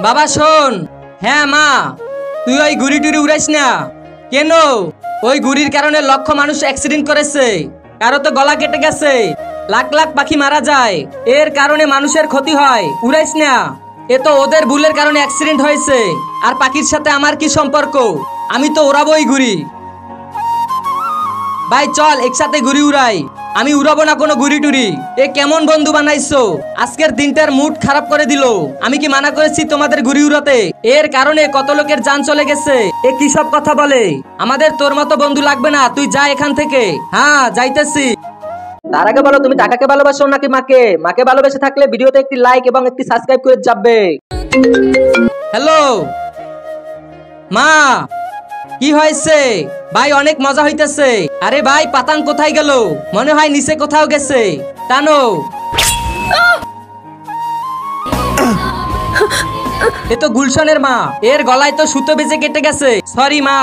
বাবা শোন। হ্যাঁ মা, তুই ওই গুড়ি টুরি উড়াইস না। কেন? ওই গুড়ির কারণে লক্ষ মানুষ অ্যাক্সিডেন্ট করেছে, কারো তো গলা কেটে গেছে, লাখ লাখ পাখি মারা যায়, এর কারণে মানুষের ক্ষতি হয়। উড়াইস না। এ তো ওদের ভুলের কারণে অ্যাক্সিডেন্ট হয়েছে, আর পাখির সাথে আমার কি সম্পর্ক? আমি তো ওড়াবোই গুড়ি। ভাই চল একসাথে ঘুরি উড়াই। আমি উড়াবো না কোনো ঘুরি টুরি। এ কেমন বন্ধু বানাইছো? আজকের দিনটার মুড খারাপ করে দিল। আমি কি মানা করেছি তোমাদের ঘুরি উড়াতে? এর কারণে কত লোকের জান চলে গেছে। এ কি সব কথা বলে? আমাদের তোর মতো বন্ধু লাগবে না, তুই যা এখান থেকে। হ্যাঁ যাইতেছি। তার আগে বলো, তুমি টাকাকে ভালোবাসো নাকি মাকে? মাকে ভালোবেসে থাকলে ভিডিওতে একটি লাইক এবং একটি সাবস্ক্রাইব করে যাবে। হ্যালো মা, কি হয়েছে? ভাই অনেক মজা হইতেছে। আরে ভাই পাতাং কোথায় গেল? মনে হয় নিচে কোথাও গেছে। টানো। এ তো গুলশনের মা, এর গলায় তো সুতো বেজে কেটে গেছে। সরি মা।